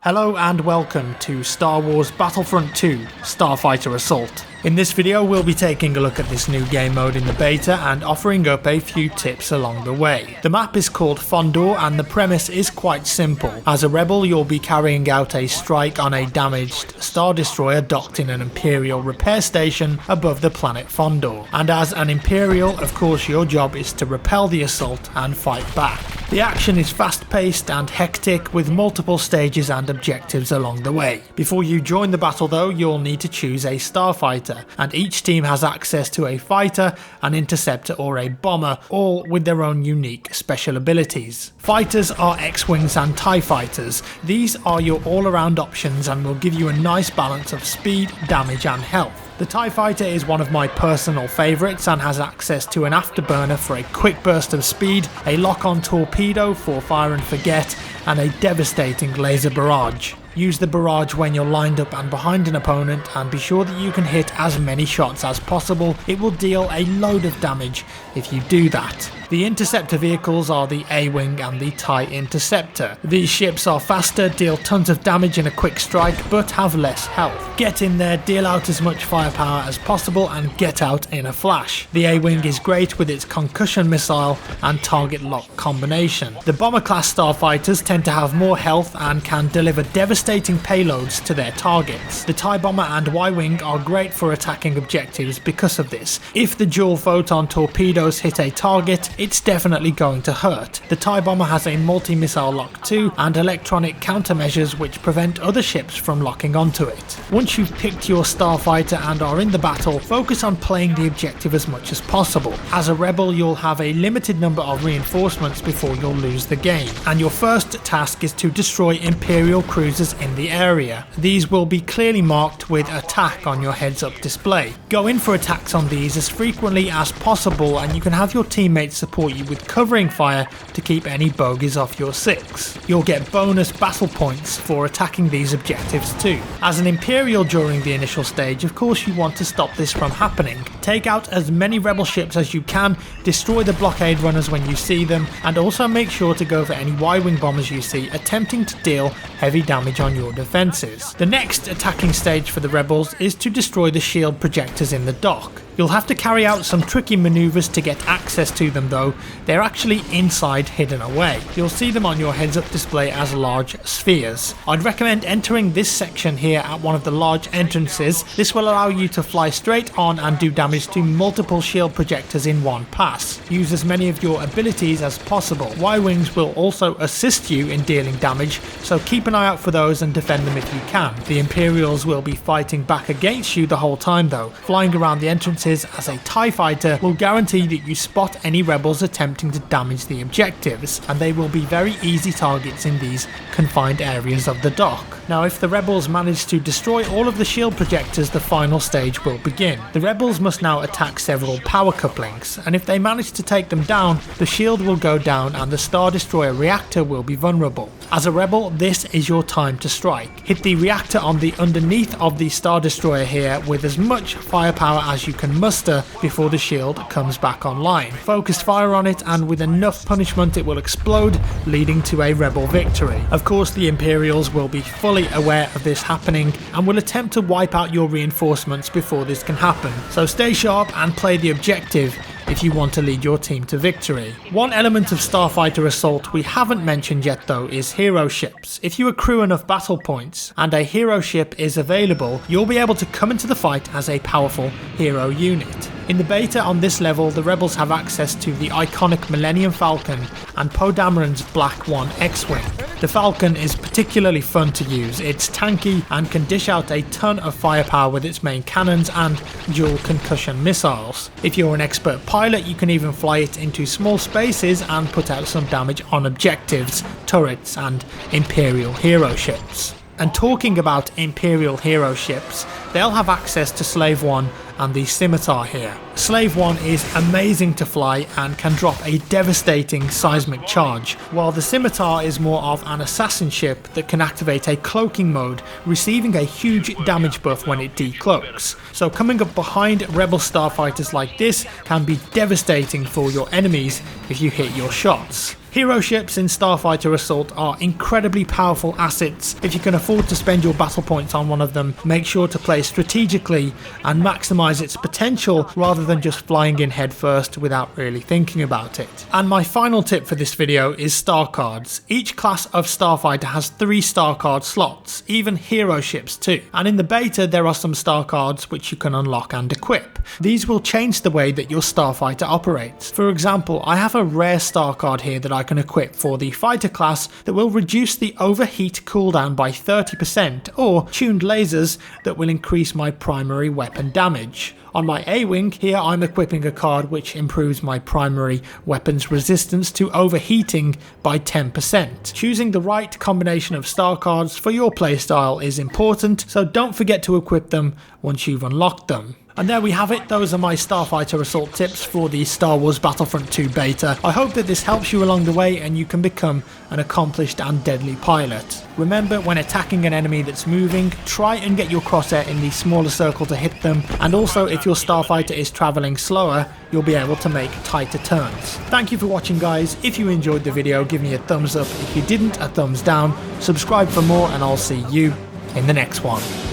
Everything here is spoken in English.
Hello and welcome to Star Wars Battlefront 2 Starfighter Assault. In this video we'll be taking a look at this new game mode in the beta and offering up a few tips along the way. The map is called Fondor and the premise is quite simple. As a rebel you'll be carrying out a strike on a damaged Star Destroyer docked in an Imperial repair station above the planet Fondor. And as an Imperial, of course your job is to repel the assault and fight back. The action is fast-paced and hectic with multiple stages and objectives along the way. Before you join the battle though, you'll need to choose a Starfighter, and each team has access to a fighter, an interceptor or a bomber, all with their own unique special abilities. Fighters are X-Wings and TIE Fighters. These are your all-around options and will give you a nice balance of speed, damage and health. The TIE Fighter is one of my personal favourites and has access to an afterburner for a quick burst of speed, a lock-on torpedo for fire and forget, and a devastating laser barrage. Use the barrage when you're lined up and behind an opponent and be sure that you can hit as many shots as possible. It will deal a load of damage if you do that. The interceptor vehicles are the A-Wing and the TIE Interceptor. These ships are faster, deal tons of damage in a quick strike but have less health. Get in there, deal out as much firepower as possible and get out in a flash. The A-Wing is great with its concussion missile and target lock combination. The bomber class starfighters tend to have more health and can deliver devastating payloads to their targets. The TIE Bomber and Y-Wing are great for attacking objectives because of this. If the dual photon torpedoes hit a target, it's definitely going to hurt. The TIE Bomber has a multi-missile lock too and electronic countermeasures which prevent other ships from locking onto it. Once you've picked your starfighter and are in the battle, focus on playing the objective as much as possible. As a rebel you'll have a limited number of reinforcements before you'll lose the game, and your first task is to destroy Imperial cruisers in the area. These will be clearly marked with attack on your heads-up display. Go in for attacks on these as frequently as possible and you can have your teammates support you with covering fire to keep any bogeys off your 6. You'll get bonus battle points for attacking these objectives too. As an Imperial during the initial stage, of course you want to stop this from happening. Take out as many rebel ships as you can, destroy the blockade runners when you see them, and also make sure to go for any Y-Wing bombers you see attempting to deal heavy damage on your defences. The next attacking stage for the rebels is to destroy the shield projectors in the dock. You'll have to carry out some tricky manoeuvres to get access to them though. They're actually inside, hidden away. You'll see them on your heads-up display as large spheres. I'd recommend entering this section here at one of the large entrances. This will allow you to fly straight on and do damage to multiple shield projectors in one pass. Use as many of your abilities as possible. Y-Wings will also assist you in dealing damage, so keep an eye out for those and defend them if you can. The Imperials will be fighting back against you the whole time though. Flying around the entrances as a TIE Fighter will guarantee that you spot any rebels attempting to damage the objectives, and they will be very easy targets in these confined areas of the dock. Now if the rebels manage to destroy all of the shield projectors, the final stage will begin. The rebels must now attack several power couplings, and if they manage to take them down, the shield will go down and the Star Destroyer reactor will be vulnerable. As a rebel, this is your time to strike. Hit the reactor on the underneath of the Star Destroyer here with as much firepower as you can muster before the shield comes back online. Focus fire on it and with enough punishment it will explode, leading to a rebel victory. Of course the Imperials will be fully aware of this happening and will attempt to wipe out your reinforcements before this can happen. So stay sharp and play the objective if you want to lead your team to victory. One element of Starfighter Assault we haven't mentioned yet though is hero ships. If you accrue enough battle points and a hero ship is available, you'll be able to come into the fight as a powerful hero unit. In the beta on this level, the rebels have access to the iconic Millennium Falcon and Poe Dameron's Black 1 X-Wing. The Falcon is particularly fun to use. It's tanky and can dish out a ton of firepower with its main cannons and dual concussion missiles. If you're an expert pilot, you can even fly it into small spaces and put out some damage on objectives, turrets and Imperial hero ships. And talking about Imperial hero ships, they'll have access to Slave 1 and the Scimitar here. Slave 1 is amazing to fly and can drop a devastating seismic charge, while the Scimitar is more of an assassin ship that can activate a cloaking mode, receiving a huge damage buff when it decloaks. So coming up behind rebel starfighters like this can be devastating for your enemies if you hit your shots. Hero ships in Starfighter Assault are incredibly powerful assets. If you can afford to spend your battle points on one of them, make sure to play strategically and maximise its potential rather than just flying in headfirst without really thinking about it. And my final tip for this video is star cards. Each class of Starfighter has 3 star card slots, even hero ships too. And in the beta there are some star cards which you can unlock and equip. These will change the way that your Starfighter operates. For example, I have a rare star card here that I can equip for the fighter class that will reduce the overheat cooldown by 30%, or tuned lasers that will increase my primary weapon damage. On my A-Wing, here I'm equipping a card which improves my primary weapon's resistance to overheating by 10%. Choosing the right combination of star cards for your playstyle is important, so don't forget to equip them once you've unlocked them. And there we have it, those are my Starfighter Assault tips for the Star Wars Battlefront 2 beta. I hope that this helps you along the way and you can become an accomplished and deadly pilot. Remember, when attacking an enemy that's moving, try and get your crosshair in the smaller circle to hit them, and also if your Starfighter is travelling slower, you'll be able to make tighter turns. Thank you for watching guys. If you enjoyed the video, give me a thumbs up. If you didn't, a thumbs down. Subscribe for more and I'll see you in the next one.